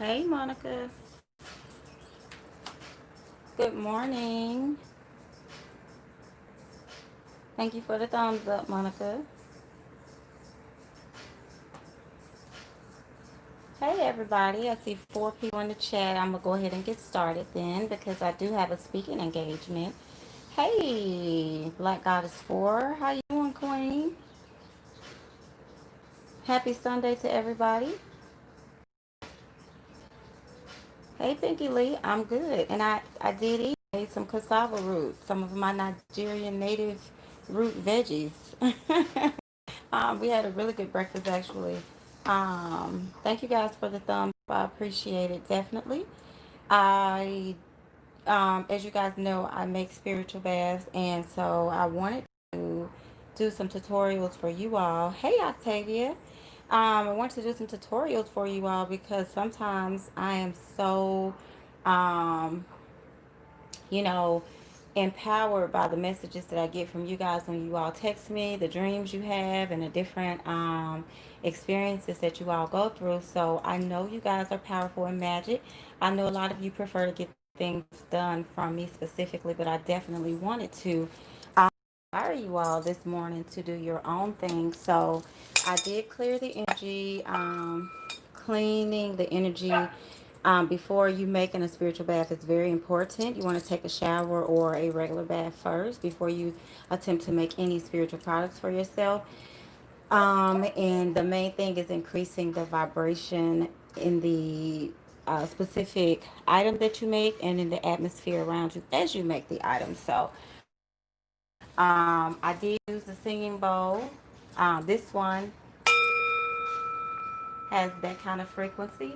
Hey, Monica. Good morning. Thank you for the thumbs up, Monica. Hey, everybody. I see 4 people in the chat. I'm going to go ahead and get started then because I do have a speaking engagement. Hey, Black Goddess 4. How you doing, Queen? Happy Sunday to everybody. Hey, Pinky Lee. I'm good. And I did eat some cassava root, some of my Nigerian native root veggies. We had a really good breakfast actually. Thank you guys for the thumbs up. I appreciate it definitely. I as you guys know, I make spiritual baths, and so I wanted to do some tutorials for you all. Hey, Octavia. I want to do some tutorials for you all because sometimes I am so um you know, empowered by the messages that I get from you guys when you all text me, the dreams you have, and the different experiences that you all go through. So I know you guys are powerful in magic. I know a lot of you prefer to get things done from me specifically, but I definitely wanted to inspire you all this morning to do your own thing. So I did clear the energy, cleaning the energy before you making a spiritual bath is very important. You want to take a shower or a regular bath first before you attempt to make any spiritual products for yourself. And the main thing is increasing the vibration in the specific item that you make and in the atmosphere around you as you make the item. So I did use the singing bowl. This one has that kind of frequency.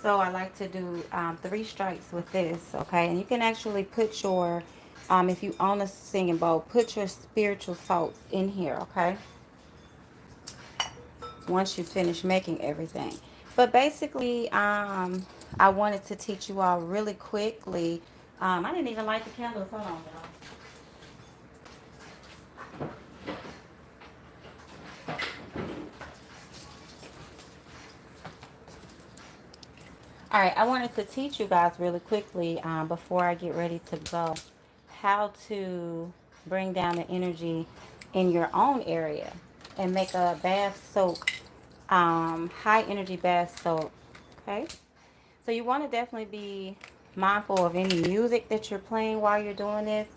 So I like to do 3 strikes with this, okay? And you can actually put your, if you own a singing bowl, put your spiritual salts in here, okay? Once you finish making everything. But basically, I wanted to teach you all really quickly. I didn't even light the candles. Hold on, y'all. All right, I wanted to teach you guys really quickly before I get ready to go how to bring down the energy in your own area and make a bath soak, high energy bath soak. Okay, so you want to definitely be mindful of any music that you're playing while you're doing this.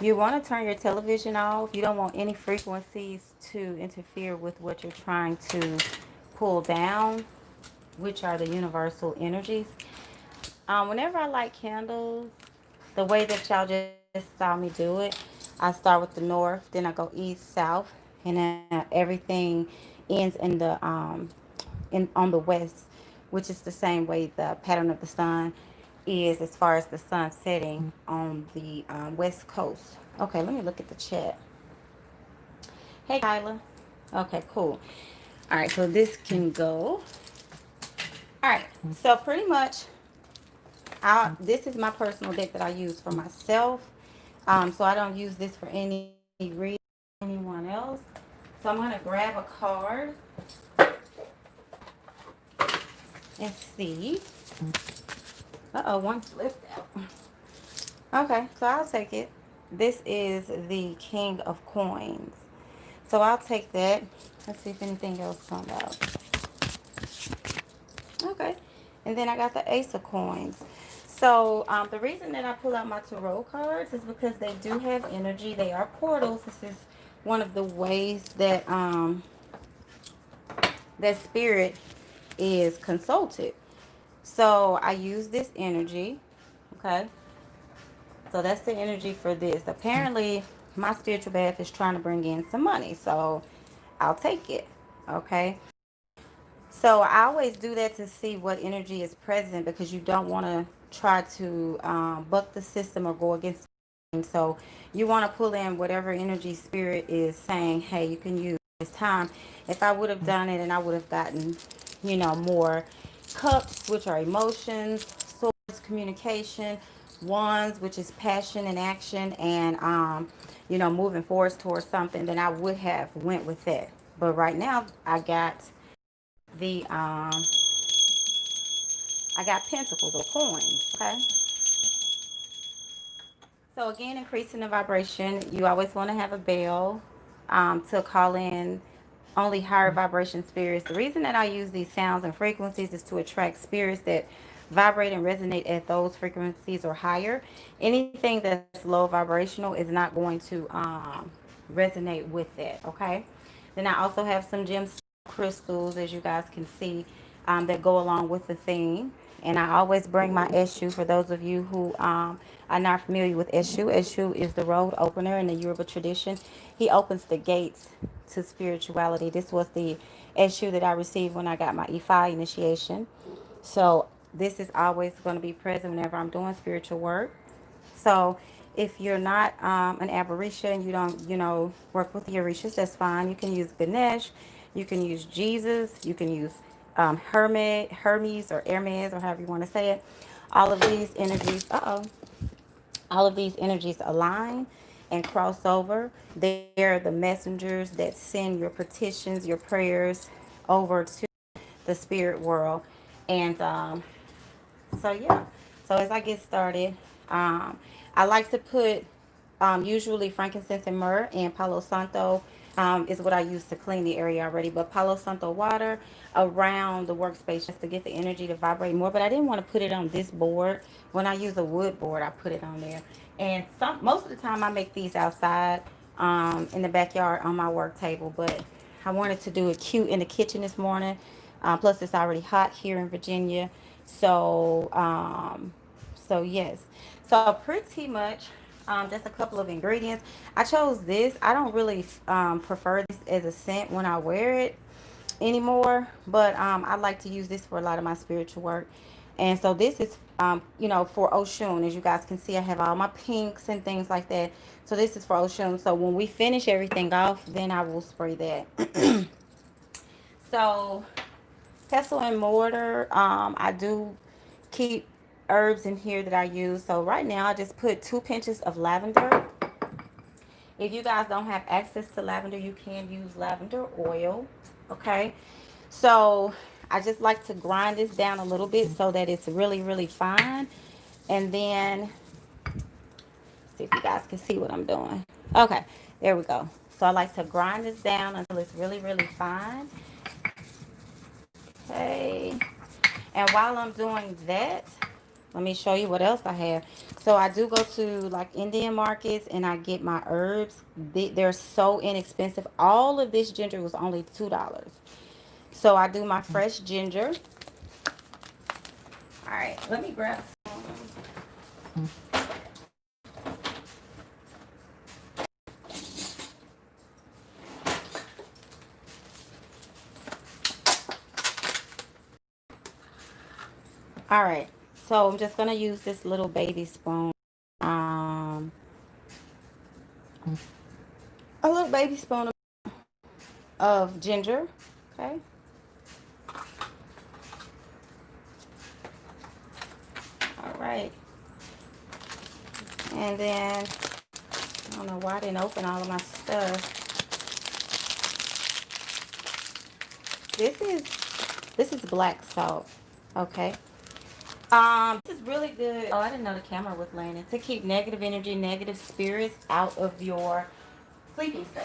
You want to turn your television off. You don't want any frequencies to interfere with what you're trying to pull down, which are the universal energies. Whenever I light candles, the way that y'all just saw me do it, I start with the north, then I go east, south, and then everything ends in the on the west, which is the same way the pattern of the sun is as far as the sun setting on the west coast. Okay, let me look at the chat. Hey, Kyla. Okay, cool. All right, so this can go. All right, so pretty much this is my personal deck that I use for myself. So I don't use this for any reason anyone else. So I'm going to grab a card and see. Uh-oh, one slipped out. Okay, so I'll take it. This is the King of Coins. So I'll take that. Let's see if anything else comes out. Okay, and then I got the Ace of Coins. So the reason that I pull out my tarot cards is because they do have energy. They are portals. This is one of the ways that that spirit is consulted. So I use this energy. Okay, so that's the energy for this. Apparently, my spiritual bath is trying to bring in some money, so I'll take it. Okay. So I always do that to see what energy is present because you don't want to try to buck the system or go against it. So you want to pull in whatever energy spirit is saying, hey, you can use this time. If I would have done it and I would have gotten, more cups, which are emotions, swords, communication, wands, which is passion and action, and you know, moving forward towards something, then I would have went with that. But right now I got the I got pentacles or coins. Okay. So again, increasing the vibration, you always want to have a bell to call in only higher vibration spirits. The reason that I use these sounds and frequencies is to attract spirits that vibrate and resonate at those frequencies or higher. Anything that's low vibrational is not going to resonate with that, okay? Then I also have some gem crystals, as you guys can see, that go along with the theme. And I always bring my Eshu for those of you who are not familiar with Eshu. Eshu is the road opener in the Yoruba tradition. He opens the gates to spirituality. This was the Eshu that I received when I got my Ifa initiation. So this is always going to be present whenever I'm doing spiritual work. So if you're not an Aberration, you don't, you know, work with the Orishas, that's fine. You can use Ganesh, you can use Jesus, you can use Hermes or Hermes or however you want to say it. All of these energies, all of these energies align and cross over. They're the messengers that send your petitions, your prayers over to the spirit world. And so yeah, so as I get started, I like to put usually frankincense and myrrh, and Palo Santo is what I use to clean the area already, but Palo Santo water around the workspace just to get the energy to vibrate more. But I didn't want to put it on this board. When I use a wood board, I put it on there. And most of the time I make these outside in the backyard on my work table, but I wanted to do it cute in the kitchen this morning. Plus it's already hot here in Virginia. So so yes, so pretty much just a couple of ingredients. I chose this. I don't really prefer this as a scent when I wear it anymore, but I like to use this for a lot of my spiritual work. And so this is you know, for Oshun. As you guys can see, I have all my pinks and things like that. So this is for Oshun. So when we finish everything off, then I will spray that. So pestle and mortar, I do keep herbs in here that I use. So right now I just put 2 pinches of lavender. If you guys don't have access to lavender, you can use lavender oil. Okay, so I just like to grind this down a little bit so that it's really, really fine. And then see if you guys can see what I'm doing. Okay, there we go. So I like to grind this down until it's really, really fine. Okay, and while I'm doing that, let me show you what else I have. So I do go to like Indian markets and I get my herbs. They're so inexpensive. All of this ginger was only $2. So I do my fresh ginger. All right, let me grab some. All right, so I'm just gonna use this little baby spoon. A little baby spoon of ginger. Okay. All right. And then I don't know why I didn't open all of my stuff. This is black salt. Okay. This is really good. Oh, I didn't know the camera was landing. To keep negative energy, negative spirits out of your sleeping space.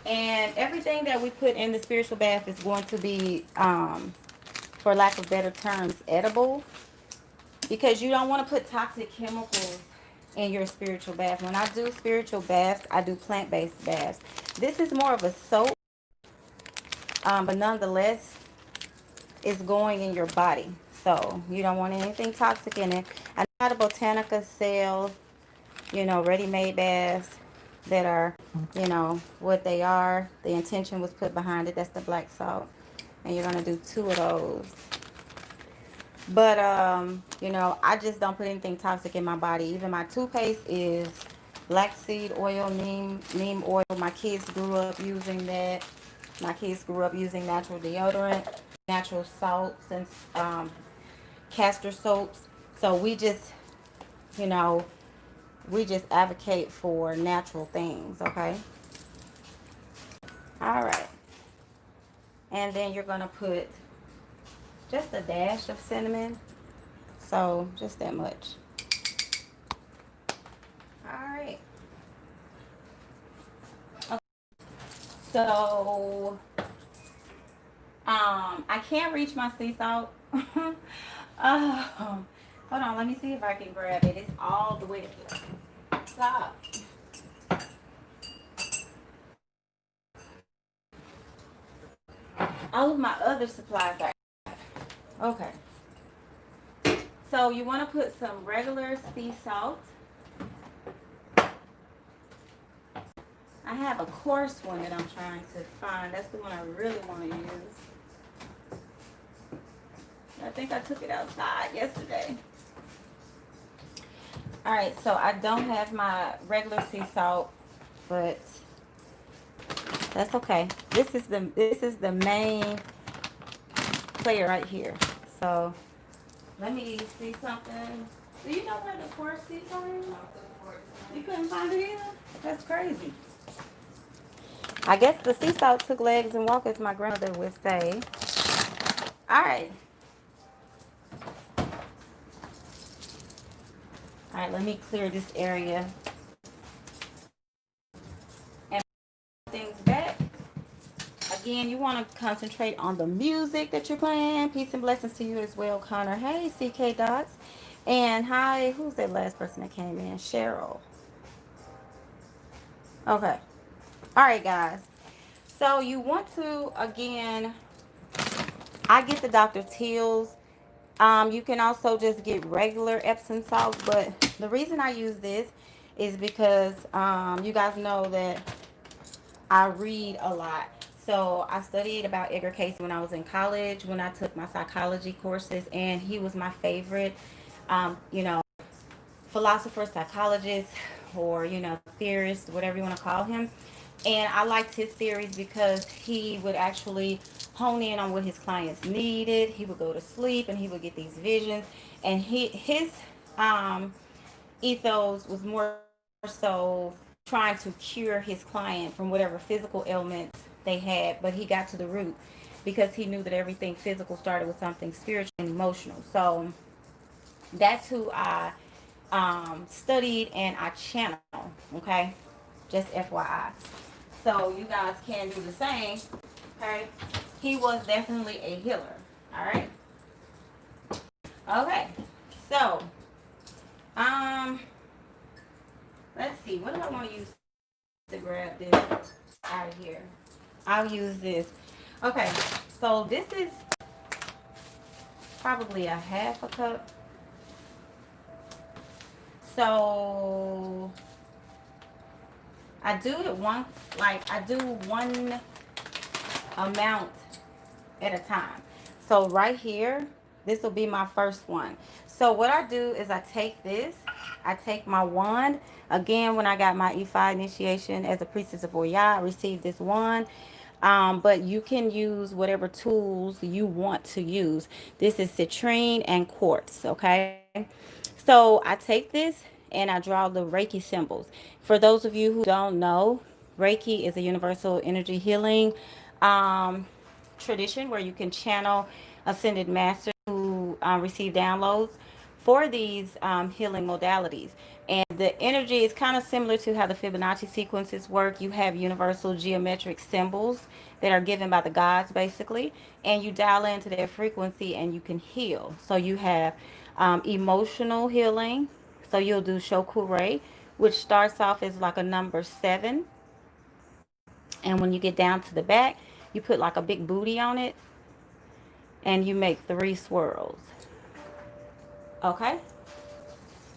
And everything that we put in the spiritual bath is going to be, for lack of better terms, edible. Because you don't want to put toxic chemicals in your spiritual bath. When I do spiritual baths, I do plant-based baths. This is more of a soap, but nonetheless, it's going in your body. So you don't want anything toxic in it. I know how the Botanica sell, you know, ready-made baths that are, you know, what they are. The intention was put behind it. That's the black salt. And you're going to do 2 of those. But, you know, I just don't put anything toxic in my body. Even my toothpaste is black seed oil, neem oil. My kids grew up using that. My kids grew up using natural deodorant, natural salts, and castor soaps. So we just, you know, we just advocate for natural things, okay? All right. And then you're going to put just a dash of cinnamon. So just that much. All right. Okay. So I can't reach my sea salt. Hold on, let me see if I can grab it. It's all the way at the top. All of my other supplies are okay. So you want to put some regular sea salt. I have a coarse one that I'm trying to find. That's the one I really want to use. I think I took it outside yesterday. All right, so I don't have my regular sea salt, but that's okay. This is the main player right here. So let me see something. Do you know where the coarse sea salt is? You couldn't find it either? That's crazy. I guess the sea salt took legs and walk, as my grandmother would say. All right. All right, let me clear this area and things back. Again, you want to concentrate on the music that you're playing. Peace and blessings to you as well, Connor. Hey, CK Dots. And hi, who's that last person that came in? Cheryl. Okay. All right, guys. So you want to, again, I get the Dr. Teal's. You can also just get regular Epsom salt, but the reason I use this is because you guys know that I read a lot. So I studied about Edgar Cayce when I was in college, when I took my psychology courses, and he was my favorite, you know, philosopher, psychologist, or, you know, theorist, whatever you want to call him. And I liked his theories because he would actually hone in on what his clients needed. He would go to sleep and he would get these visions. And his ethos was more so trying to cure his client from whatever physical ailments they had. But he got to the root because he knew that everything physical started with something spiritual and emotional. So that's who I studied and I channel. Okay, just FYI. So you guys can do the same. Okay, he was definitely a healer. All right. Okay. So let's see. What do I want to use to grab this out of here? I'll use this. Okay. So this is probably a half a cup. So I do one amount at a time. So right here, this will be my first one. So what I do is I take my wand. Again, when I got my E5 initiation as a priestess of Oya, I received this wand. But you can use whatever tools you want to use. This is citrine and quartz, okay? So I take this and I draw the Reiki symbols. For those of you who don't know, Reiki is a universal energy healing tradition where you can channel ascended masters who receive downloads for these healing modalities. And the energy is kind of similar to how the Fibonacci sequences work. You have universal geometric symbols that are given by the gods, basically, and you dial into their frequency and you can heal. So you have emotional healing. So you'll do Shokure, which starts off as like a number 7. And when you get down to the back, you put like a big booty on it and you make 3 swirls. Okay?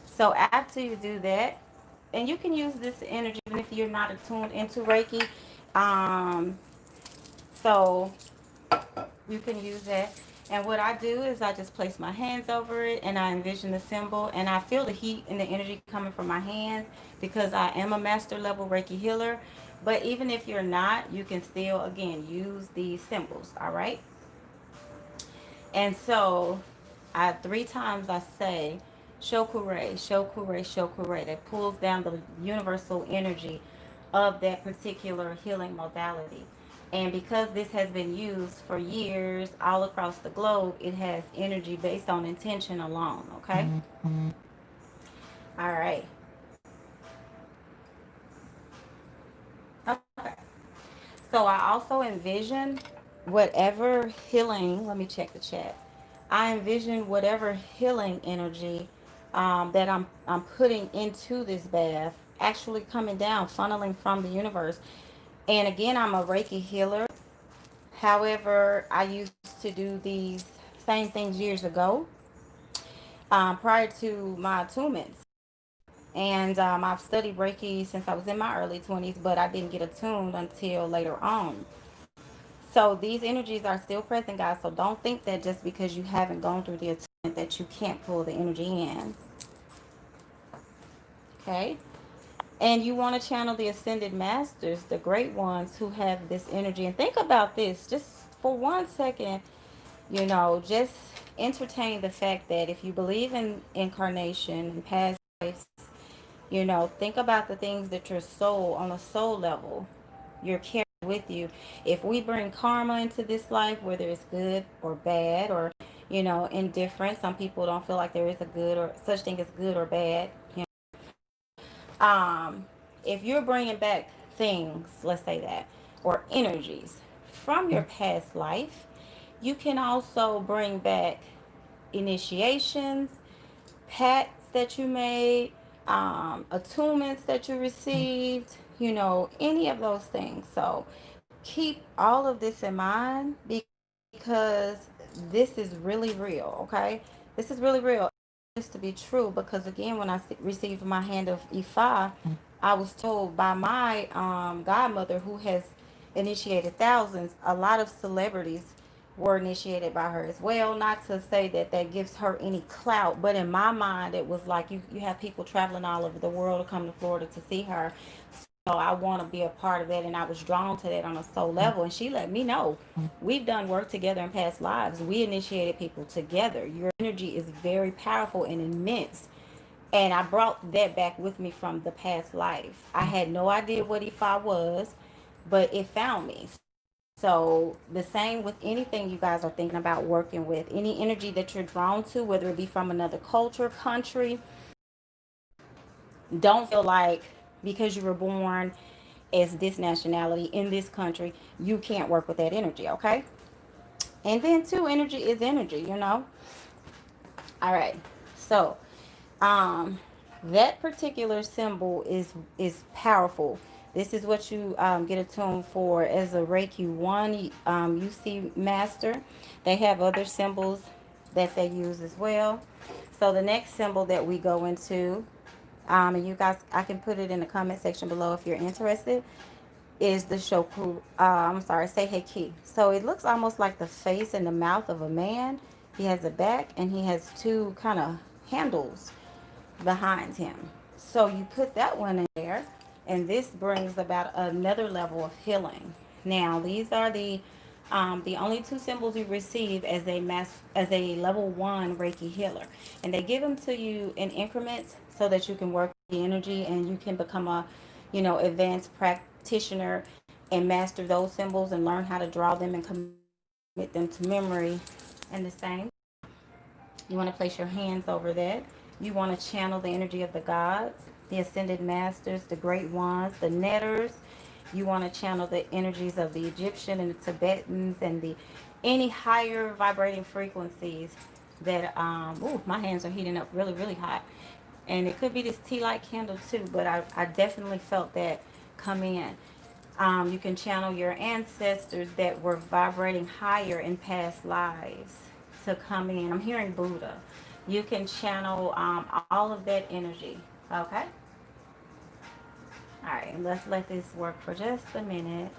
So after you do that, and you can use this energy even if you're not attuned into Reiki. So you can use that. And what I do is I just place my hands over it and I envision the symbol and I feel the heat and the energy coming from my hands because I am a master level Reiki healer. But even if you're not, you can still, again, use these symbols, all right? And so Three times I say Shokure, Shokure, Shokure. That pulls down the universal energy of that particular healing modality. And because this has been used for years all across the globe, it has energy based on intention alone. Okay. All right. Okay. So I also envision whatever healing, let me check the chat. I envision whatever healing energy that I'm putting into this bath actually coming down, funneling from the universe. And again, I'm a Reiki healer. However, I used to do these same things years ago prior to my attunements. And I've studied Reiki since I was in my early 20s, but I didn't get attuned until later on. So these energies are still present, guys. So don't think that just because you haven't gone through the attunement that you can't pull the energy in. Okay? And you want to channel the ascended masters, the great ones who have this energy. And think about this just for 1 second, just entertain the fact that if you believe in incarnation and past lives, think about the things that your soul, on a soul level, you're carrying with you. If we bring karma into this life, whether it's good or bad or, indifferent, some people don't feel like there is a good or such thing as good or bad. Um, if you're bringing back things, let's say that, or energies from your past life, you can also bring back initiations, pacts that you made, attunements that you received, any of those things. So keep all of this in mind because this is really real, okay? This is really real. It's to be true because, again, when I received my hand of Ifa, I was told by my godmother, who has initiated thousands, a lot of celebrities were initiated by her as well. Not to say that that gives her any clout, but in my mind, it was like you have people traveling all over the world to come to Florida to see her. So I want to be a part of that, and I was drawn to that on a soul level. And she let me know we've done work together in past lives. We initiated people together. Your energy is very powerful and immense. And I brought that back with me from the past life. I had no idea what Ifa was, but it found me. So the same with anything you guys are thinking about working with, any energy that you're drawn to, whether it be from another culture, country, don't feel like because you were born as this nationality in this country, you can't work with that energy, okay? And then too, energy is energy. All right. So, um, that particular symbol is powerful. This is what you get attuned for as a Reiki 1 UC master. They have other symbols that they use as well. So the next symbol that we go into, and you guys, I can put it in the comment section below if you're interested, is the Shoku, Seiheki. So it looks almost like the face and the mouth of a man. He has a back and he has two kind of handles behind him. So you put that one in there, and this brings about another level of healing. Now, these are the only two symbols you receive as a level 1 Reiki healer, and they give them to you in increments so that you can work the energy and you can become a, advanced practitioner and master those symbols and learn how to draw them and commit them to memory. And the same, you want to place your hands over that. You want to channel the energy of the gods, the ascended masters, the great ones, the netters. You want to channel the energies of the Egyptian and the Tibetans and the any higher vibrating frequencies that my hands are heating up really, really hot. And it could be this tea light candle too, but I definitely felt that come in. You can channel your ancestors that were vibrating higher in past lives to come in. I'm hearing Buddha. You can channel all of that energy. Okay? All right, let's let this work for just a minute.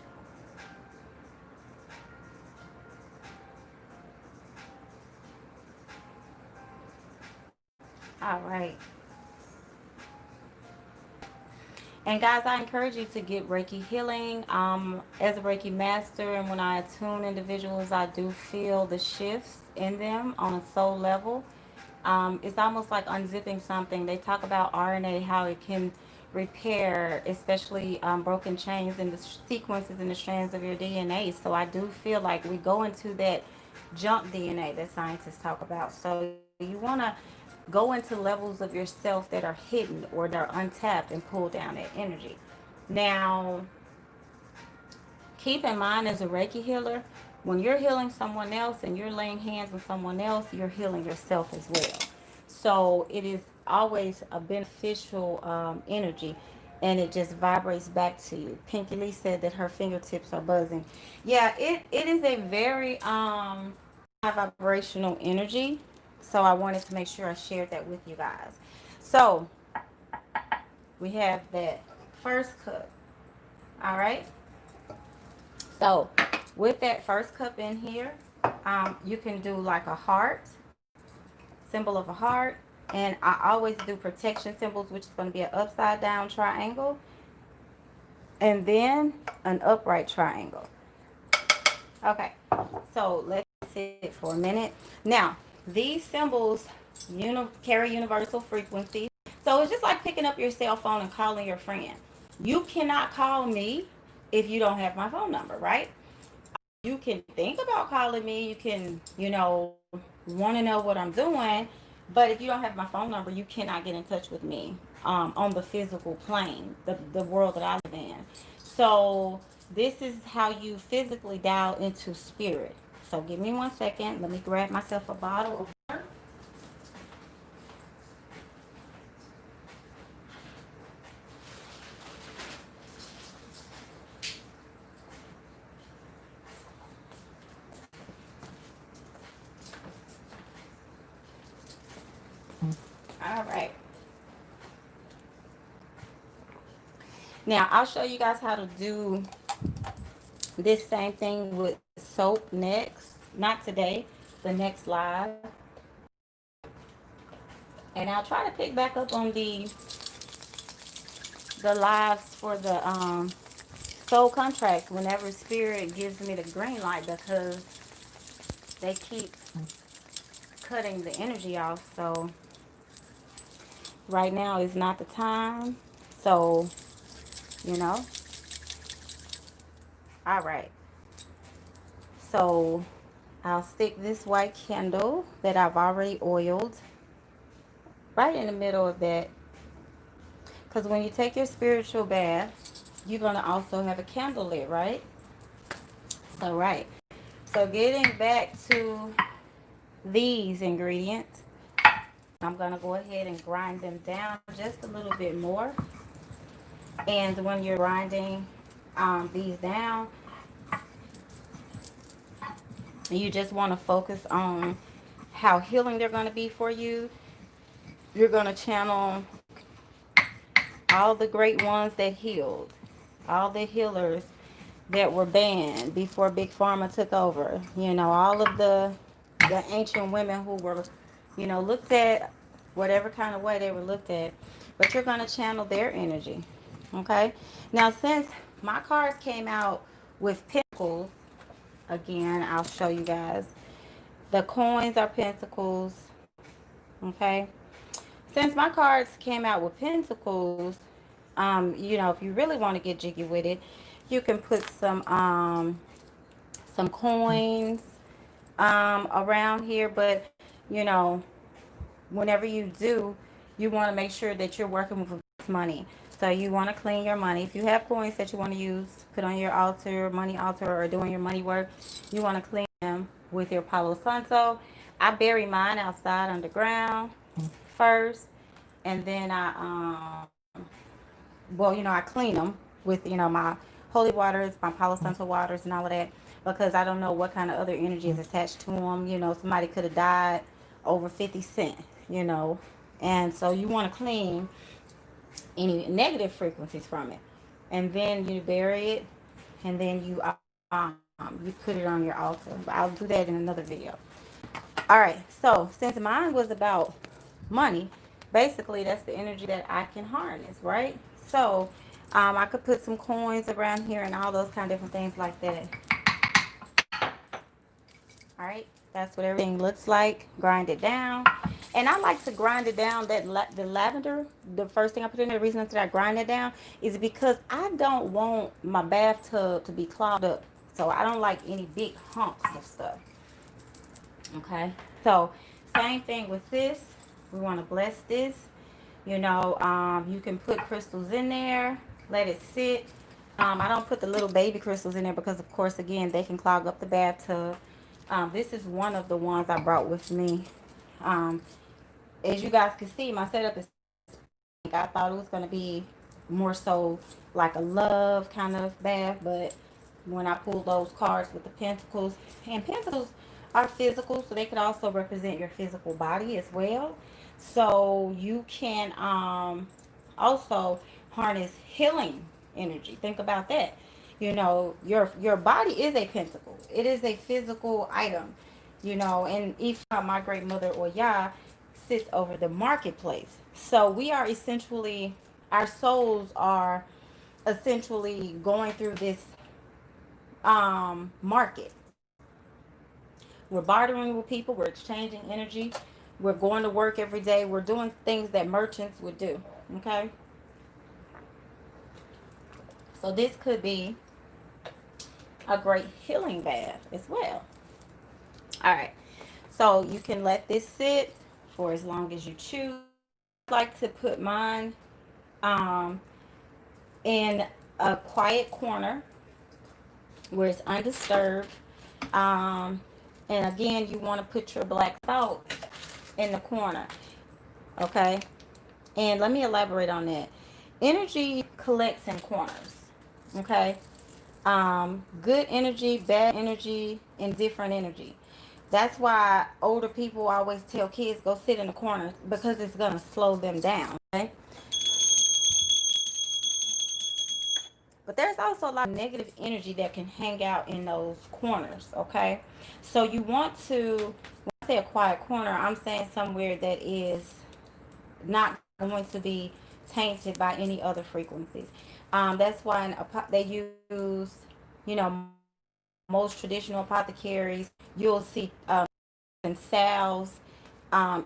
All right. And guys, I encourage you to get Reiki healing. As a Reiki master, and when I attune individuals, I do feel the shifts in them on a soul level. It's almost like unzipping something. They talk about RNA, how it can repair, especially broken chains and the sequences and the strands of your DNA. So I do feel like we go into that junk DNA that scientists talk about. So you want to go into levels of yourself that are hidden or that are untapped and pull down that energy. Now, keep in mind, as a Reiki healer, when you're healing someone else and you're laying hands on someone else, you're healing yourself as well. So it is always a beneficial energy, and it just vibrates back to you. Pinky Lee said that her fingertips are buzzing. Yeah, it is a very high vibrational energy. So I wanted to make sure I shared that with you guys. So we have that first cup. All right. So with that first cup in here, you can do like a heart, symbol of a heart. And I always do protection symbols, which is going to be an upside down triangle. And then an upright triangle. Okay, so let's sit for a minute. Now, these symbols carry universal frequencies. So it's just like picking up your cell phone and calling your friend. You cannot call me if you don't have my phone number, right? You can think about calling me. You can, want to know what I'm doing. But if you don't have my phone number, you cannot get in touch with me on the physical plane, the world that I live in. So this is how you physically dial into spirit. So give me 1 second. Let me grab myself a bottle of water. All right. Now, I'll show you guys how to do this same thing with soap next. Not today, the next live. And I'll try to pick back up on the lives for the soul contracts whenever spirit gives me the green light, because they keep cutting the energy off. So right now is not the time. So, all right. So I'll stick this white candle that I've already oiled right in the middle of that, because when you take your spiritual bath, you're going to also have a candle lit, right? So, right. So getting back to these ingredients, I'm going to go ahead and grind them down just a little bit more. And when you're grinding these down, you just want to focus on how healing they're going to be for you. You're going to channel all the great ones that healed, all the healers that were banned before Big Pharma took over. All of the ancient women who were, looked at whatever kind of way they were looked at. But you're going to channel their energy. Okay? Now, since my cards came out with pentacles, again, I'll show you guys. The coins are pentacles. Okay? Since my cards came out with pentacles, if you really want to get jiggy with it, you can put some coins around here. But, whenever you do, you want to make sure that you're working with money. So you want to clean your money. If you have coins that you want to use, put on your altar, money altar, or doing your money work, you want to clean them with your Palo Santo. I bury mine outside underground first, and then I clean them with, my holy waters, my Palo Santo waters, and all of that, because I don't know what kind of other energy is attached to them. Somebody could have died over 50 cents, and so you want to clean any negative frequencies from it, and then you bury it, and then you put it on your altar. But I'll do that in another video. All right, so since mine was about money, basically that's the energy that I can harness, right? So I could put some coins around here and all those kind of different things like that. All right, that's what everything looks like. Grind it down. And I like to grind it down, the lavender, the first thing I put in there, the reason that I grind it down is because I don't want my bathtub to be clogged up. So I don't like any big humps of stuff. Okay. So same thing with this. We want to bless this. You know, you can put crystals in there, let it sit. I don't put the little baby crystals in there because, of course, again, they can clog up the bathtub. This is one of the ones I brought with me. Um, as you guys can see, my setup is pink. I thought it was going to be more so like a love kind of bath, but when I pulled those cards with the pentacles, and pentacles are physical, so they could also represent your physical body as well. So you can also harness healing energy. Think about that. You know, your body is a pentacle. It is a physical item. You know, and if my great mother or Yah sits over the marketplace. So we are essentially, our souls are essentially going through this market. We're bartering with people, we're exchanging energy, we're going to work every day, we're doing things that merchants would do. Okay, so this could be a great healing bath as well. All right, so you can let this sit for as long as you choose. I like to put mine um, in a quiet corner where it's undisturbed. Um, and again, you want to put your black salt in the corner. Okay, and let me elaborate on that. Energy collects in corners. Okay, good energy, bad energy, and different energy. That's why older people always tell kids go sit in the corner because it's gonna slow them down. Okay, but there's also a lot of negative energy that can hang out in those corners. Okay, so you want to, when I say a quiet corner, I'm saying somewhere that is not going to be tainted by any other frequencies. That's why they use, you know, most traditional apothecaries, you'll see and salves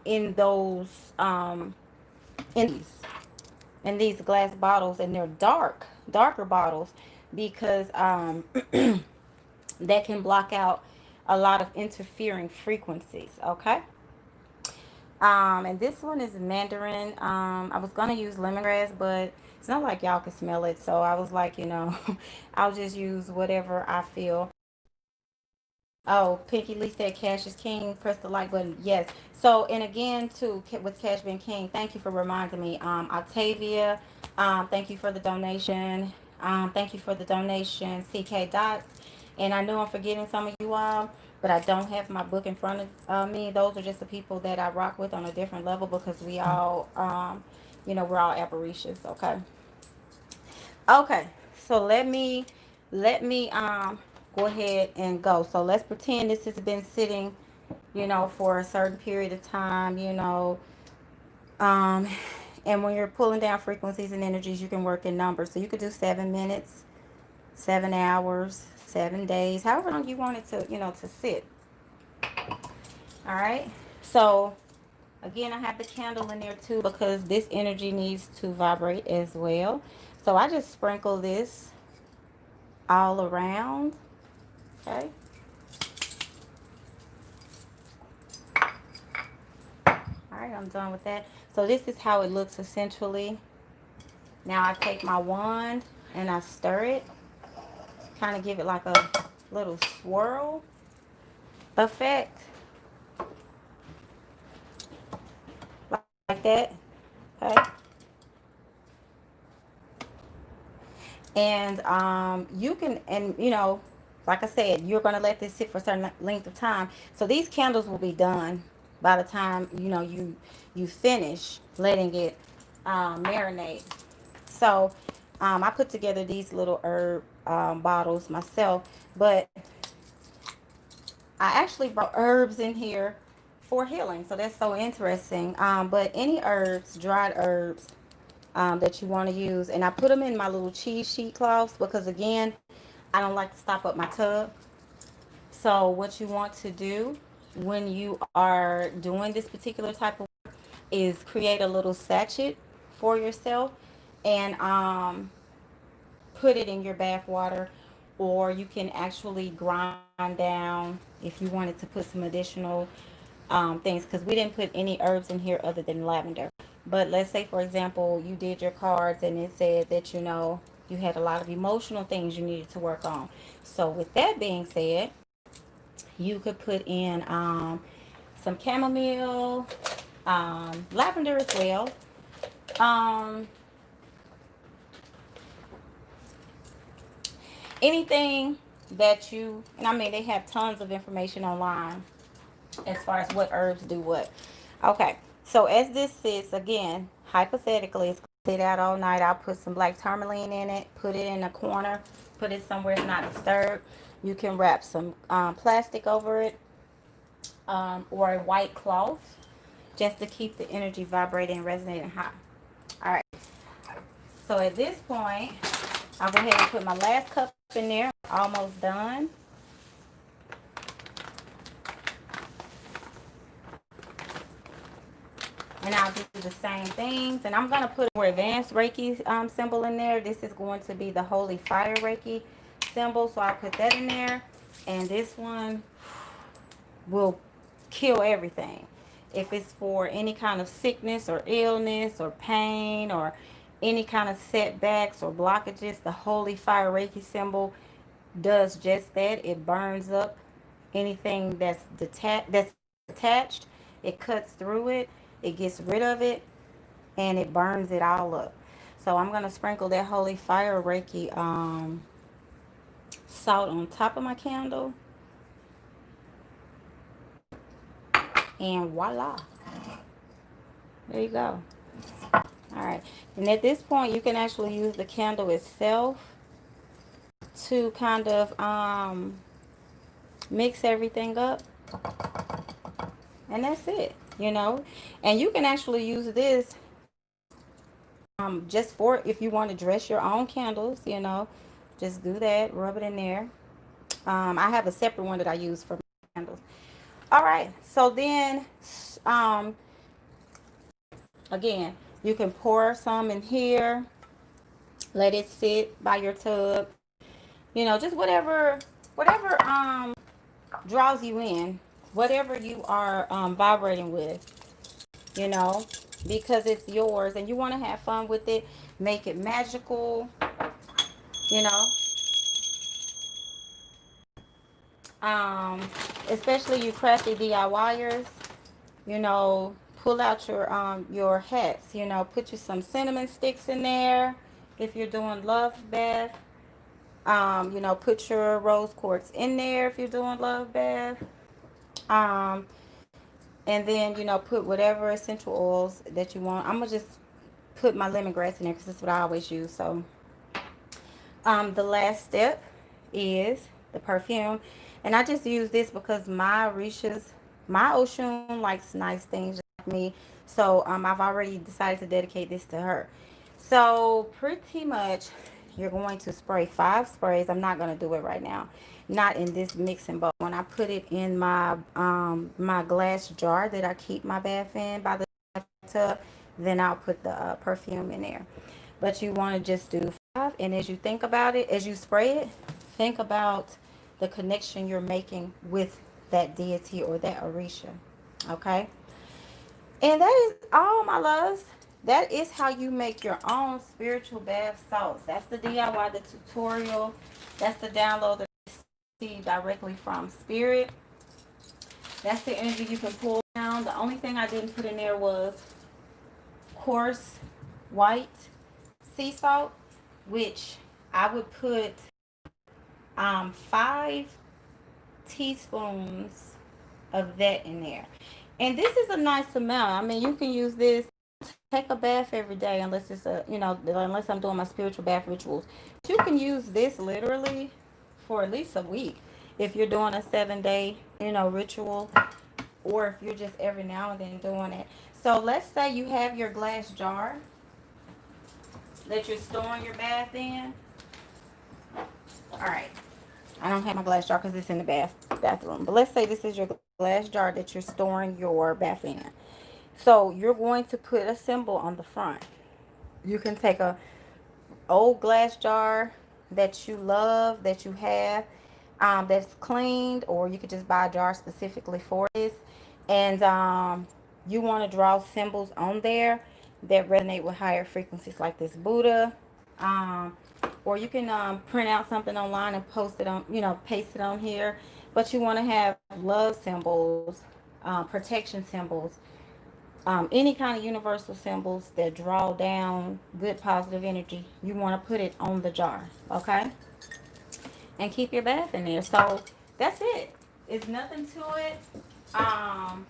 in those in these glass bottles, and they're darker bottles because that can block out a lot of interfering frequencies. Okay. And this one is Mandarin. I was gonna use lemongrass, but it's not like y'all can smell it, so I was like, you know, I'll just use whatever I feel. Oh, Pinky Lee said Cash is King. Press the like button. Yes. So, and again, too, with Cash being King, thank you for reminding me. Octavia, thank you for the donation. Thank you for the donation, CK Dots. And I know I'm forgetting some of you all, but I don't have my book in front of me. Those are just the people that I rock with on a different level because we all, you know, we're all apparitions. Okay. Okay. So let me go ahead and go. So let's pretend this has been sitting, you know, for a certain period of time, you know. Um, and when you're pulling down frequencies and energies, you can work in numbers. So you could do 7 minutes, 7 hours, 7 days, however long you want it to, you know, to sit. All right. So again, I have the candle in there too because this energy needs to vibrate as well. So I just sprinkle this all around. Okay. Alright, I'm done with that. So this is how it looks essentially. Now I take my wand and I stir it. Kind of give it like a little swirl effect. Like that. Okay. And you can, and you know, like I said, you're going to let this sit for a certain length of time. So these candles will be done by the time, you know, you finish letting it marinate. So I put together these little herb bottles myself, but I actually brought herbs in here for healing. So that's so interesting. But any herbs, dried herbs that you want to use, and I put them in my little cheese sheet cloths because again, I don't like to stop up my tub. So what you want to do when you are doing this particular type of work is create a little sachet for yourself and put it in your bath water, or you can actually grind down if you wanted to put some additional things, because we didn't put any herbs in here other than lavender. But let's say, for example, you did your cards and it said that, you had a lot of emotional things you needed to work on. So with that being said, you could put in some chamomile, lavender as well. Um, Anything that you, and I mean, they have tons of information online as far as what herbs do what. Okay, so as this sits, again, hypothetically, it's going to sit out all night. I'll put some black tourmaline in it, put it in a corner, put it somewhere it's not disturbed. You can wrap some plastic over it, or a white cloth, just to keep the energy vibrating and resonating high. All right, so at this point, I'll go ahead and put my last cup in there. Almost done. And I'll do the same things. And I'm going to put a more advanced Reiki symbol in there. This is going to be the Holy Fire Reiki symbol. So I'll put that in there. And this one will kill everything. If it's for any kind of sickness or illness or pain or any kind of setbacks or blockages, the Holy Fire Reiki symbol does just that. It burns up anything that's attached. It cuts through it. It gets rid of it, and it burns it all up. So I'm going to sprinkle that Holy Fire Reiki salt on top of my candle. And voila. There you go. All right. And at this point, you can actually use the candle itself to kind of mix everything up. And that's it, And you can actually use this just for if you want to dress your own candles, Just do that. Rub it in there. I have a separate one that I use for candles. All right. So then, again, you can pour some in here. Let it sit by your tub. Just whatever draws you in, whatever you are vibrating with, because it's yours and you want to have fun with it. Make it magical, you know. Especially you crafty DIYers, pull out your hats, put you some cinnamon sticks in there if you're doing love bath. Put your rose quartz in there if you're doing love bath. And then, put whatever essential oils that you want. I'm going to just put my lemongrass in there because that's what I always use. So, the last step is the perfume. And I just use this because my Oshun likes nice things like me. So, I've already decided to dedicate this to her. So, pretty much, you're going to spray 5 sprays. I'm not going to do it right now. Not in this mixing bowl. When I put it in my my glass jar that I keep my bath in by the tub, then I'll put the perfume in there. But you want to just do 5, and as you think about it, as you spray it, think about the connection you're making with that deity or that Orisha. Okay? And that is all, my loves. That is how you make your own spiritual bath salts. That's the DIY, the tutorial. That's the download that you see directly from Spirit. That's the energy you can pull down. The only thing I didn't put in there was coarse white sea salt, which I would put 5 teaspoons of that in there. And this is a nice amount. I mean, you can use this. Take a bath every day unless it's unless I'm doing my spiritual bath rituals. You can use this literally for at least a week if you're doing a 7-day, ritual, or if you're just every now and then doing it. So let's say you have your glass jar that you're storing your bath in. All right. I don't have my glass jar because it's in the bathroom. But let's say this is your glass jar that you're storing your bath in. So you're going to put a symbol on the front. You can take a old glass jar that you love, that you have, that's cleaned, or you could just buy a jar specifically for this. And you want to draw symbols on there that resonate with higher frequencies, like this Buddha. Um, or you can print out something online and post it on, paste it on here. But you want to have love symbols, protection symbols, any kind of universal symbols that draw down good positive energy. You want to put it on the jar, okay? And keep your bath in there. So that's it. It's nothing to it. Um,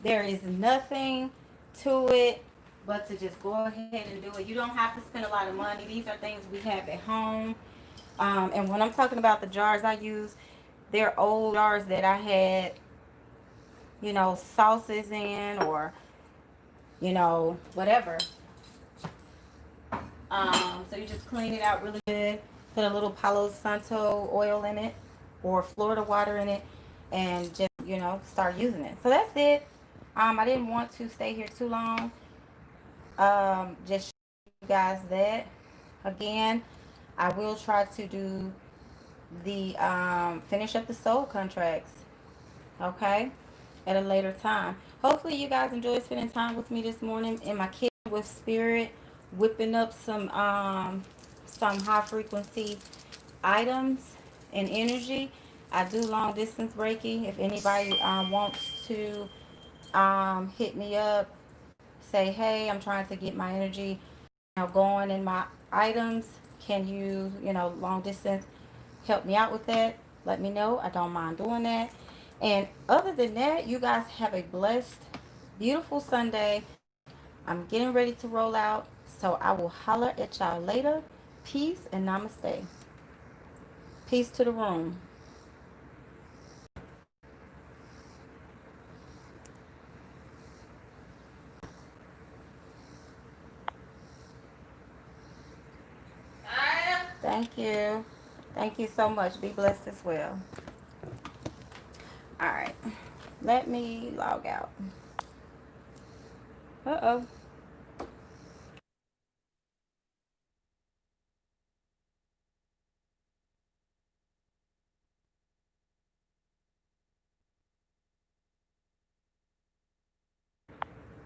there is nothing to it but to just go ahead and do it. You don't have to spend a lot of money. These are things we have at home. And when I'm talking about the jars I use, they're old jars that I had, sauces in, or whatever. So you just clean it out really good. Put a little Palo Santo oil in it, or Florida water in it, and just start using it. So that's it. I didn't want to stay here too long. Just show you guys that. Again, I will try to do the finish up the soul contracts, okay, at a later time. Hopefully you guys enjoyed spending time with me this morning in my kitchen with spirit, whipping up some high frequency items and energy. I do long distance Reiki. If anybody wants to hit me up, say, hey, I'm trying to get my energy going in my items. Can you, long distance, help me out with that? Let me know. I don't mind doing that. And other than that, you guys have a blessed, beautiful Sunday. I'm getting ready to roll out. So I will holler at y'all later. Peace and namaste. Peace to the room. Thank you. Thank you so much. Be blessed as well. All right. Let me log out. Uh-oh.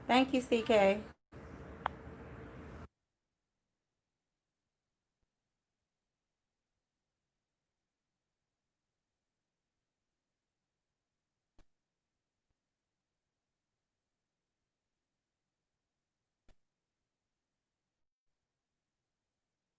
Thank you, CK.